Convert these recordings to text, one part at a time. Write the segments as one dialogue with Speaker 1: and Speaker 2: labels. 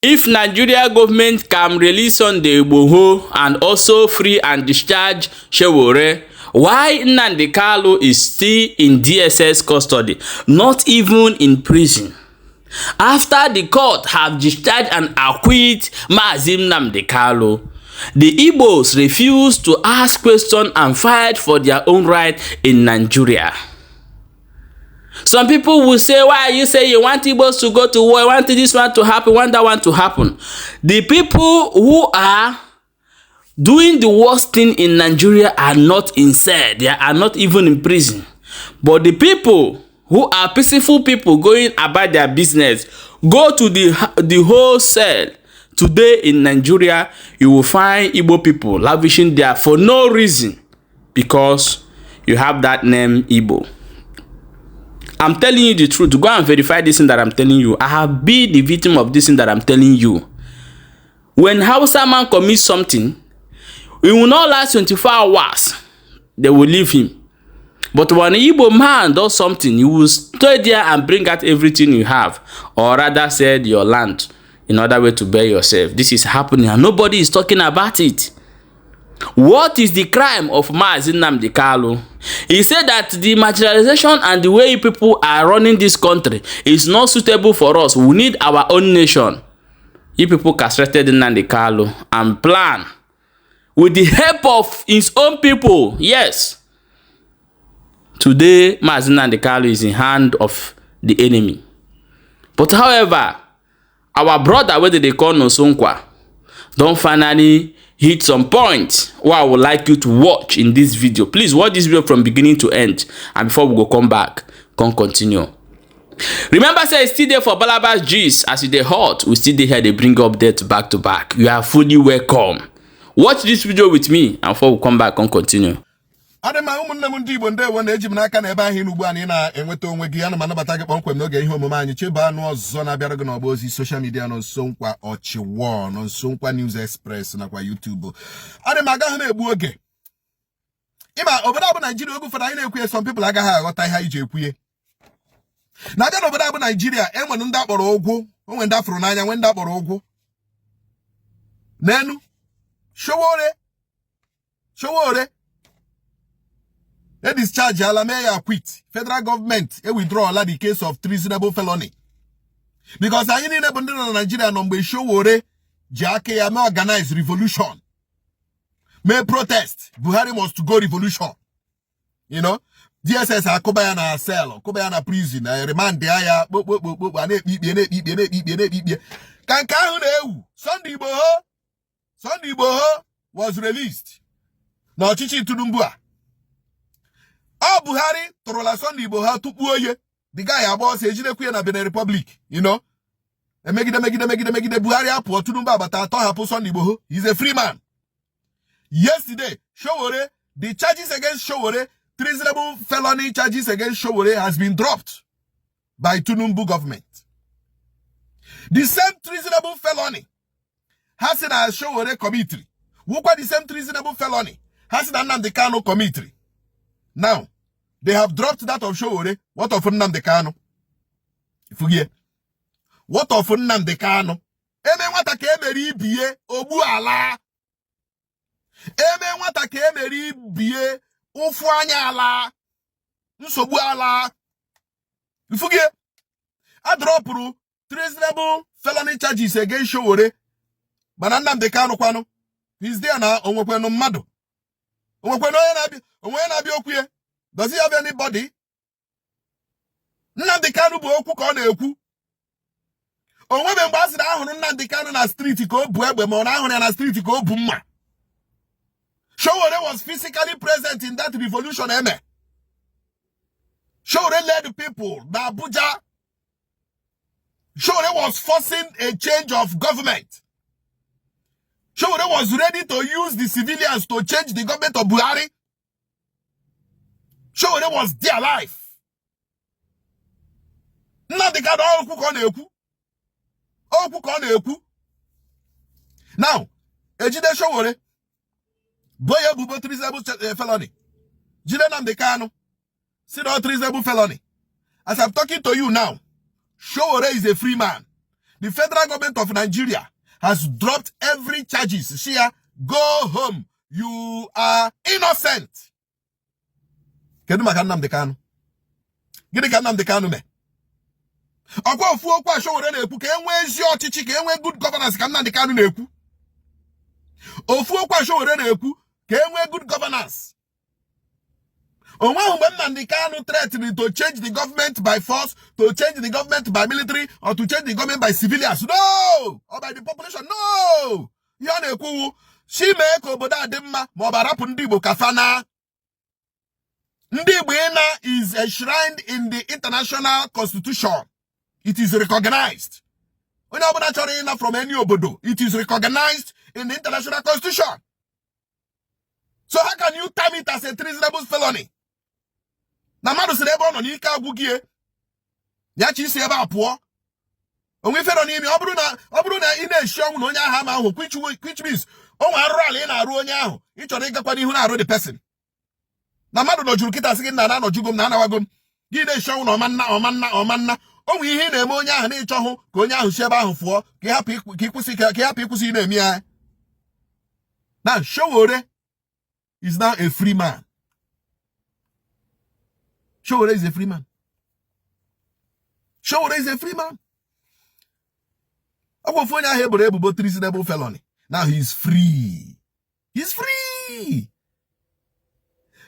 Speaker 1: If Nigeria government can release on the Igboho and also free and discharge Sowore, why Nnamdi Kanu is still in DSS custody, not even in prison? After the court have discharged and acquit Mazi Nnamdi Kanu, the Igbos refused to ask questions and fight for their own right in Nigeria. Some people will say, why you say you want Igbos to go to war, you want this one to happen, want that one to happen. The people who are doing the worst thing in Nigeria are not in cell, they are not even in prison. But the people who are peaceful people going about their business go to the whole cell. Today in Nigeria, you will find Igbo people lavishing there for no reason, because you have that name Igbo. I'm telling you the truth. Go and verify this thing that I'm telling you. I have been the victim of this thing that I'm telling you. When Hausa man commits something, it will not last 24 hours. They will leave him. But when an Igbo man does something, you will stay there and bring out everything you have, or rather said your land, in order way to bear yourself. This is happening and nobody is talking about it. What is the crime of Mazi Nnamdi Kanu? He said that the marginalization and the way people are running this country is not suitable for us. We need our own nation. You people castrated Nnamdi Kanu and plan with the help of his own people. Yes. Today, Mazi Nnamdi Kanu is in hand of the enemy. But however, our brother, whether they call Nosonkwa, don't finally hit some point what I would like you to watch in this video. Please watch this video from beginning to end, and before we go come back, continue. Remember, say it's still there for Balabas G's. As it dey hot, we still dey here, they bring updates back to back. You are fully welcome. Watch this video with me, and before we come back, continue.
Speaker 2: Adema ụmụnne m ndị Igbo ndewo na eji m n'aka na ebe ahụ n'ugbu a na-enweta onwe gị, ana m anabata gị kpọmkwem n'oge ihe omume anyị chebe anụ ọzọ na-abịara gị n'ọgba ozi social media nọ Nsonkwa Ọchịwọ, nọ Nsonkwa News Express nakwa YouTube. Adema agaghị na-egbu oge. Ịma obodo abụ Nigeria oge ụfọdụ anyị na-ekwuye, some people agaghị aghọta ihe anyị ji ekwuye. Na-abịa n'obodo abụ Nigeria, enwere ndị akpọrọ ụgwụ, onwe ndị afụrụ n'anya, nwe ndị akpọrọ ụgwụ. N'enu Sowore they discharge Alameya quit. Federal government withdraw the case of treasonable felony. Because I need a Nigeria number Sowore Jake ya may organize revolution. May protest. Buhari must go revolution. You know? DSS Kobayana cell, Kobayana prison, remand the aya, Sunday Igboho was released. Now Chichi Tunumbua. Oh, Buhari, Torola Sunday Igboho tupuoye. The guy about says you na Benin Republic, you know. And make the Buhari up or Tunumba, but I thought Hapo Sunday Igboho. He's a free man. Yesterday, Sowore, the charges against Sowore, treasonable felony charges against Sowore has been dropped by Tinubu government. The same treasonable felony has in a Sowore committee. Who got the same treasonable felony has in Nnamdi Kanu committee. Now, they have dropped that of Sowore. What of Nnamdi Kanu? Forget. What of Nnamdi Kanu? Eme wata ke emeri biye obu ala. Eme wata ke emeri biye ufu anya ala. Nsobu ala. Forget. I drop treasonable felony charges against Sowore. But Nnamdi Kanu kwano. He's there now. Onwekweno mmadu. Onwekweno yenabi okuye. Does he have anybody? Nnamdi Kanu bu okwu ka ọ na-ekwu. Onwebe mgbe asị na ahụrụ Nnamdi Kanu na street ka o bu egbe ma ọ na-ahụrụ ya na street ka o bu mma. Sowore was physically present in that revolution eme. Sowore led the people na Abuja. Sowore was forcing a change of government. Sowore was ready to use the civilians to change the government of Buhari. Sowore was there alive. Nnamdi Kanu okwu ka ọ na-ekwu. Okwu ka ọ na-ekwu. Now, ejide Sowore. Boye bubo treasonable felony. Jide Nnamdi Kanu. See no treasonable felony. As I'm talking to you now, Sowore is a free man. the federal government of Nigeria has dropped every charges. Shia, go home. You are innocent. Kedu maka Nnamdi Kanu? Gịnị ka Nnamdi Kanu me? Ọkwa ofu okwu Ashowore na-ekwu ka enwe ezi ọchịchị, ka enwe good governance ka Nnamdi Kanu na-ekwu. Ofu okwu Ashowore na-ekwu ka enwe good governance. Onwe mgbe Nnamdi Kanu threatened to change the government by force, to change the government by military, or to change the government by civilians. No! Or by the population. No! Ya na-ekwu shi mee ka obodo adị mma ma ọ barapụ ndị Igbo kafana. Ndị Igbo is enshrined in the international constitution. It is recognized. Onye ọbụla chọrọ ịna from any obodo, it is recognized in the international constitution. So how can you term it as a treasonable felony? Na mmadụ sịrị ebe ọ nọ n'ike agwụgie ya chi isi ebe a pụọ. Onwe ife nọ n'ime ọ bụrụ na ị na-eshi ọnwụ na onye ahụ ama ahụ, which means onwe arụ ala ị na-arụ onye ahụ, ị chọrọ ịgakwa n'ihu na-arụ the person. Na mmadụ nọjuru kịta sị gị na anọjugo m na anawago m gị na-eshi ọnwụ na ọmanna onwe ihe ị na-eme onye ahụ na-ịchọhụ ka onye ahụ si ebe ahụ fụọ ka ị hapụ ịkwụsị ị na-eme ya. Now Showore is now a free man. Showore is a free man. Showore is a free man. Onye ahụ eboro ebubo treasonable felony. Now he is free. He's free.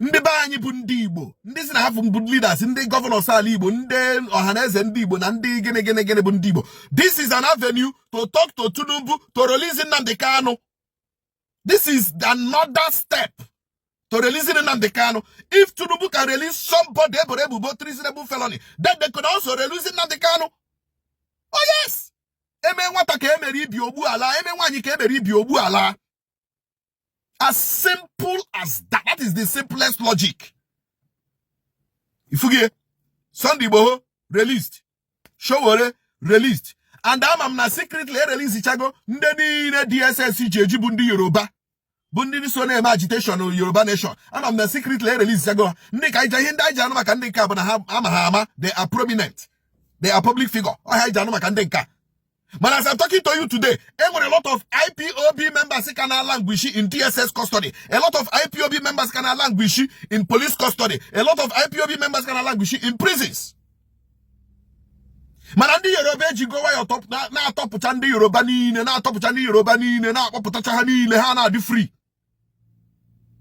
Speaker 2: Ndị be anyị bụ ndị Igbo, ndị si na ha bụ leaders, ndị governors ala Igbo, ndị ọhaneze ndị Igbo na ndị gịnị bụ ndị Igbo. This is an avenue to talk to Tinubu to release Nnamdi Kanu. This is another step to releasing Nnamdi Kanu. If Tinubu can release somebody ebubo treasonable felony, then they could also release Nnamdi Kanu. Oh yes! Eme nwata ka emeri ibi ogbu ala, eme nwanyi ka emeri ibi ogbu ala. As simple as that. That is the simplest logic. Ifugie, Sunday Igboho released, Showore released, and I'm na secretly release Ichago. Ndeni DSS jeji bundi Yoruba, bundi ni so na agitation o Yoruba nation. I'm na secretly release Ichago. Ndi ka ija hinda ija no maka ndi ka bụ na ha they are prominent, they are public figure. Oh ha ija no maka ndi ka. But as I'm talking to you today, there were a lot of IPOB members in language in DSS custody. A lot of IPOB members in language in police custody. A lot of IPOB members in language in prisons. Manandi Yoruba jigowa your top na top chandi Yoruba ni na top chandi Yoruba ni na popota hani le hana di free.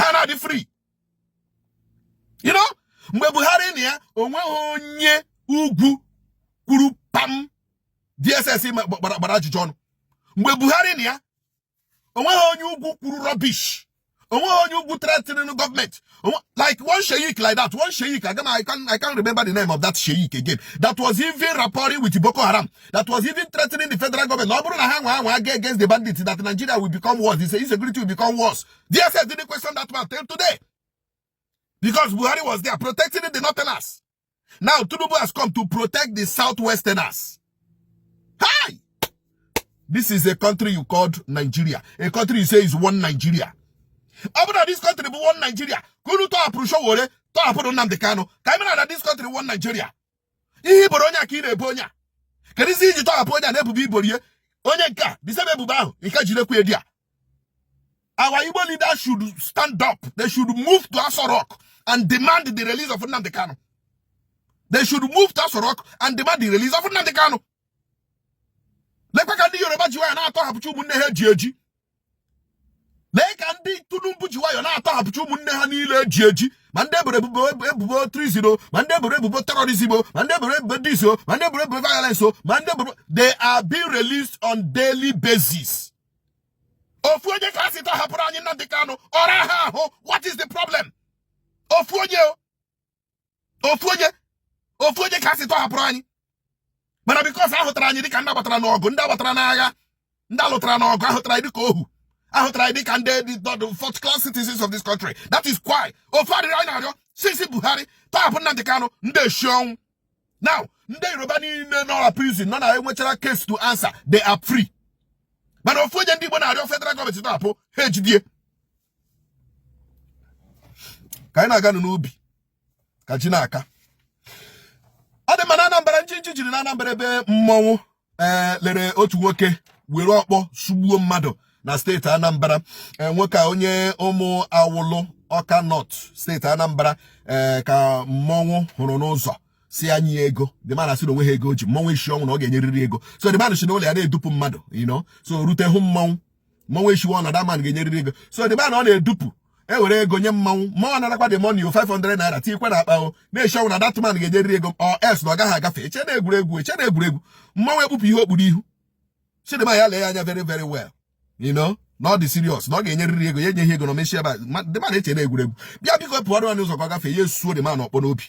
Speaker 2: Hana di free. You know? Mgbe Buhari ni ya onwe onye ugwu kuru pam DSS baraji John. Mgbe Buhari ni ya onwe onye ugwu kwuru rubbish. Onwe onye ugwu threatening the government. Like one sheikh like that. One sheikh. I can't remember the name of that sheikh again. That was even rapporting with Boko Haram. That was even threatening the federal government. No, against the bandits that Nigeria will become worse. The insecurity will become worse. DSS didn't question that man till today. Because Buhari was there protecting the northerners. Now Tinubu has come to protect the southwesterners. Hi! This is a country you called Nigeria. A country you say is one Nigeria. After this country be one Nigeria. Kunu to approach Showore, to approach Nnamdi Kanu. Kaimana that this country one Nigeria. Ihi boronya ki na-ebonya. Can you see you to approach na ebubi borie? Onye nka, the same ebuba ahụ, ika jire ku edia. Our Igbo leaders should stand up. They should move to Aso Rock and demand the release of Nnamdi Kanu. They should move to Aso Rock and demand the release of Nnamdi Kanu. Lekwa kandi Yoruba jiwa na ato hapuchu munne he jieji. Leka ndi Tinubu jiwa yo na ato hapuchu munne ha niile jieji. Mande bere ebubo treason, mande bere ebubo terrorism, mande bere ebubo diso, mande bere ebubo violence, mande bere. They are being released on daily basis. Ofuoje kasi to hapura anyi Nnamdi Kanu. Ora ha ho. What is the problem? Ofuoje kasi to hapura anyi. But because I hotara anyi dika ndabatara n'ogu, ndabatara n'agha, ndalotara n'ogu, ahotara dika ohu, ahotara dika the fourth class citizens of this country. That is why. Ofari right now, Sisi Buhari, to happen Nnamdi Kanu, nde shong. Now, nde Yoruba ni no prison, none of them case to answer. They are free. But ofuoje ndi bona ario federal government to hapo, HDA. Kaina ganu n'ubi, kachina aka. Ade manana mbara njinji jiri na nambere be mmọnwụ lere otu nwoke were ọkpọ sugbuo mmadụ na steeti Anambra. Nwoke onye ụmụ Awụlụ Ọka North steeti Anambra ka mmọnwụ hụrụ n'ụzọ si anyị ego. The man asị na onwe ha ego ji, mmọnwụ eshi ọnwụ na ọ ga-enyerịrị ego. So the man si n'ụlọ ya na-edupu mmadụ, you know, so rute hụ mmọnwụ eshi ọnwụ na that man ga-enyerịrị ego. So the man ọ na-edupu ewere ego nye mmọnwụ anarakwa the money 500 naira tikwa na akpa na-eshi ọnwụ na that man ga-enyerịrị ego or else na ọ gaghị agafe. Eche na egwuregwu mmọnwụ ekpupu ihe okpuru ihu. So the man ya lee anya very very well, you know, not the serious, na ọ ga-enyerịrị ego, ya enye ihe ego na meshi ebe the man eche na egwuregwu. Bịa biko pụọrọ anyị ụzọ ka ọ gafee, ya suo the man ọkpọ n'obi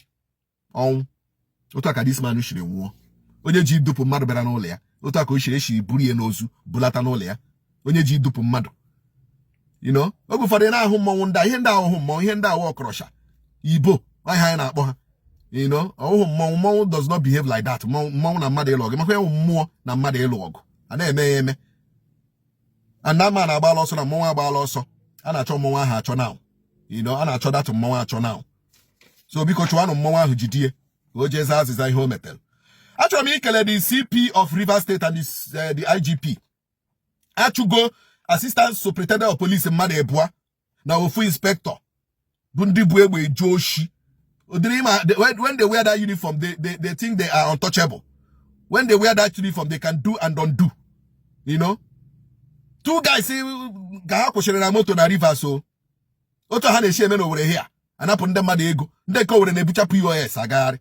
Speaker 2: ọnwụ. Otu aka this man shiri nwụọ. Onye ji idupu mmadụ bịara n'ụlọ ya. Otu aka o shiri buru ya n'ozu bulata n'ụlọ ya. Onye ji idupu mmadụ, you know, oge ụfọdụ na-ahụ mmọnwụ ndị ihe ndị ahụhụ mmọnwụ, ihe ndị ahụ ọkọrọsha Igbo aha anyị na-akpọ ha, you know, ọhụhụ mmọnwụ does not behave like that. Mmọnwụ na mmadụ ịlụ ọgụ, makwa ya mmụọ na mmadụ ịlụ ọgụ a na-eme ya eme. Anda man agbala ọsọ na mmọnwụ agbala ọsọ, a na-achọ mmọnwụ ahụ achọ now, you know, a na-achọ dat mmọnwụ achọ now. So biko chụwanụ mmọnwụ ahụ jidie o jee zaa azịza ihe o metere. Achọrọ m ikele the CP of Rivers State and the IGP. Achụgo Assistant Superintendent of Police mmadụ ebua na ofu inspector bụ ndị bụ egbe eju oshi. When they wear that uniform, they think they are untouchable. When they wear that uniform, they can do and undo. You know? Two guys say ga ha kwụsịrị na moto na Rivers, so otu ha na-eshi eme n'Owere here anapụ ndị mmadụ ego, ndị nke Owere na-ebucha POS agagharị.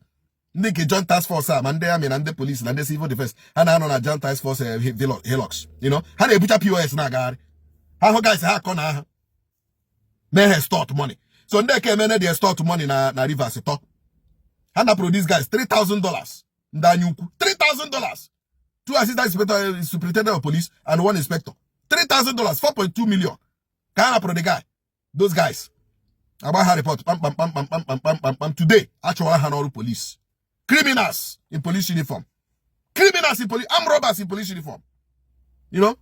Speaker 2: Ndị nke Joint Task Force a ma ndị amị na ndị police na ndị civil defense ha na-anọ na Joint Task Force Hilux, you know, ha na-ebucha POS na-agagharị. Ha hụ guys ha akọ na ha mee ha start money. So ndị eke emene dị start money na Rivers to ha na produce guys $3,000 ndị anya ukwu. $3,000. Two assistant superintendent of police and one inspector. $3,000, 4.2 million. Ka na pro the guy, those guys. About her report, pam. Today, actually, I have police. Criminals in police uniform. Criminals in police, armed robbers in police uniform. You know?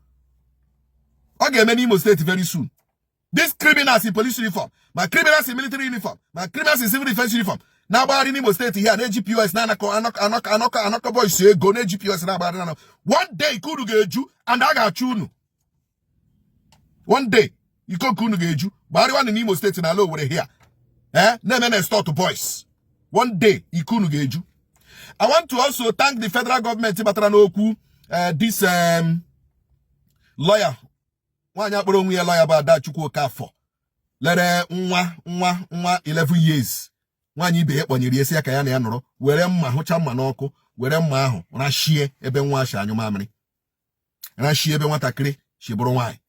Speaker 2: I'll get many Imo State very soon. These criminals in police uniform, my criminals in military uniform, my criminals in civil defense uniform. Now about in Imo State here, GPOS, anaka boys say go na GPOS na about now. One day could get you and I got you. One day you could get you, but one in Imo State and allow over here. Never start to boys. One day you couldn't get you. I want to also thank the federal government, this lawyer. One lawyer about that you could for. Let nwa 11 years. One you be when you see a kayano, where ma hocha manoko, where ma ho, na shie ebe washa and your mammy. And I she ebe want a cre, she bro why.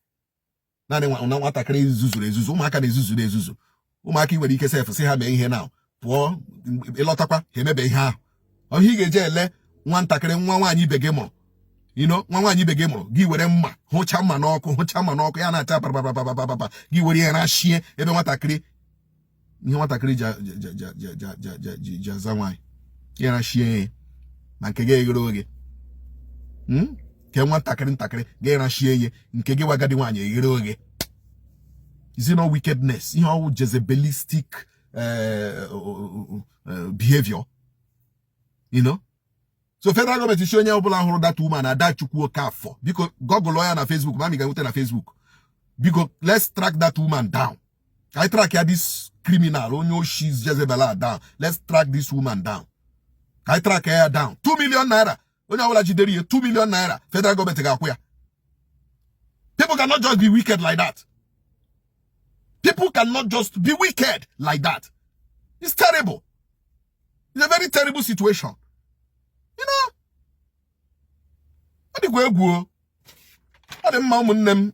Speaker 2: None want a crazy zuzu, umaka de zuzu. Umaki when he can say for say her being here now. Poor elotapa, he may be ha. Or he get jele, one takere, one you begemo. You know, one you begemo, give with them, hocha manoko, yana tapa, give with you and I shie, ebe want a cre. You want a cre jazawai. Yana shie, man kege groge. Can one takere, gena shie, and kege wagadiwanye, groge. Is it no wickedness? You know, Jezebelistic behavior. You know? So federal government is showing you that woman and that you work for. Because Google lawyer on Facebook, man, you can on Facebook. Because let's track that woman down. I track here this criminal. Oh no, she's Jezebel down. Let's track this woman down. I track her down. 2 million naira. Oh no, 2 million naira. Federal government got where. People cannot just be wicked like that. People cannot just be wicked like that. It's terrible. It's a very terrible situation. You know? I think we're good. I don't know,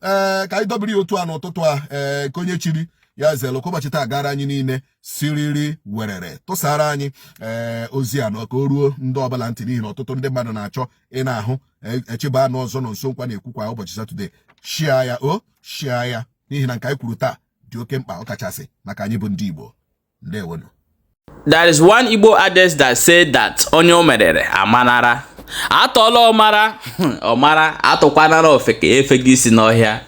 Speaker 2: I W2 and Ototoa, Konye Chili, Yazelo, Kobachita, Garani, Siriri, Werere, Tosarani, Oziano, Koru, Ndobalanti, Ototon de Badanacho, Enaho, Echiba, no Zon, so Kwane Kukwa, Obachisa today. Shia, Nihankai Kuruta.
Speaker 1: There is one Igbo adage that said that onyo merere amanara. Atolo omara atokwana ofeke efegi si n'ọhịa.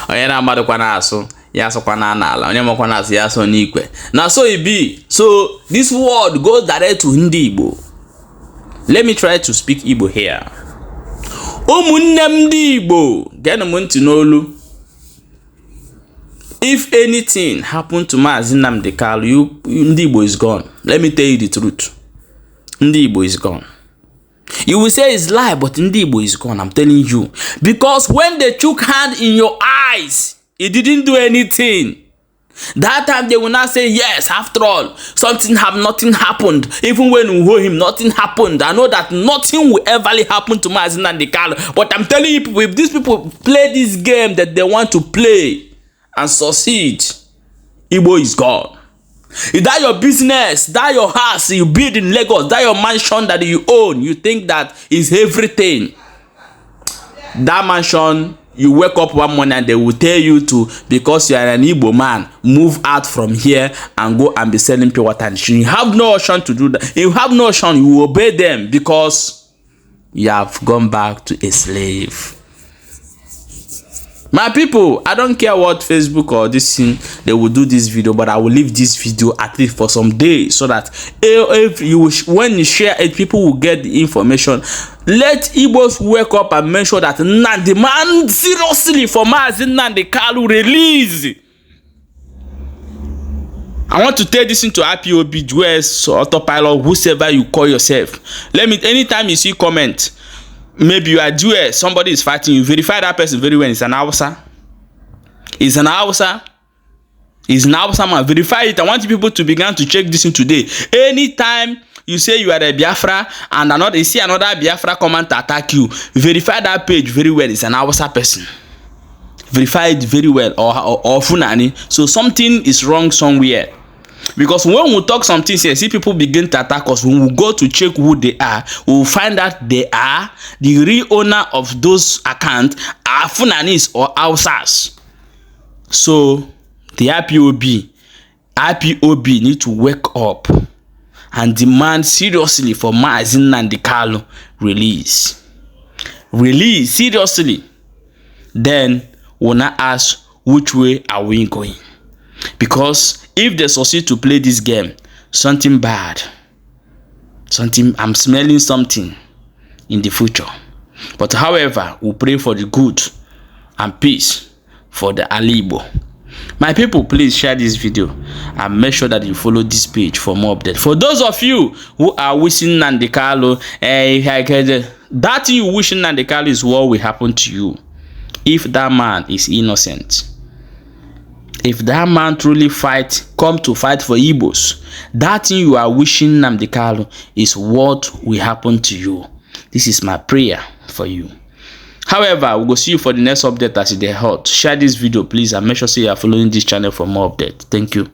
Speaker 1: Onye na-amadụkwana asụ ya asụkwana n'ala, onye makwana asụ ya asụ n'ikwe. Na so it be. So this word goes direct to Ndị Igbo. Let me try to speak Igbo here. ụmụnne m ndị Igbo, geenụ m ntị n'olu. If anything happened to Mazi Nnamdi Kanu, ndị Igbo is gone. Let me tell you the truth. Ndị Igbo is gone. You will say it's lie, but ndị Igbo is gone. I'm telling you. Because when they took hand in your eyes, it didn't do anything. That time they will not say, yes, after all, nothing happened. Even when we hold him, nothing happened. I know that nothing will ever happen to Mazi Nnamdi Kanu. But I'm telling you, if these people play this game that they want to play and succeed, Igbo is gone. Is that your business, that your house you build in Lagos, that your mansion that you own, you think that is everything? That mansion, you wake up one morning and they will tell you to, because you are an Igbo man, move out from here and go and be selling pure water. You have no option to do that. You have no option. You obey them because you have gone back to a slave. My people, I don't care what Facebook or this thing they will do this video, but I will leave this video at least for some days so that if you when you share it, people will get the information. Let Igbos wake up and make sure that demand seriously for Mazi Nnamdi Kanu release. I want to take this into IPOB, US, or autopilot, whoever you call yourself. Let me, anytime you see comment, maybe you are Jewish, somebody is fighting you, verify that person very well. It's an Hausa. It's an Hausa. It's an Hausa man. Verify it. I want people to begin to check this in today. Anytime you say you are a Biafra and another, you see another Biafra come and attack you, verify that page very well. It's an Hausa person. Verify it very well, or Funani. So something is wrong somewhere. Because when we talk something here, see people begin to attack us. When we go to check who they are, we will find out they are the real owner of those accounts are Funanis or Hausas. So the IPOB need to wake up and demand seriously for Mazi Nnamdi Kanu release. Release seriously. Then we'll not ask which way are we going. Because if they succeed to play this game, something bad, I'm smelling something in the future. But however, we pray for the good and peace for the Igbo. My people, please share this video and make sure that you follow this page for more updates. For those of you who are wishing Nnamdi Kanu, that thing you wishing Nnamdi Kanu is what will happen to you if that man is innocent. If that man truly come to fight for Igbos, that thing you are wishing Nnamdi Kanu is what will happen to you. This is my prayer for you. However, we will see you for the next update as it is hot. Share this video, please, and make sure you are following this channel for more updates. Thank you.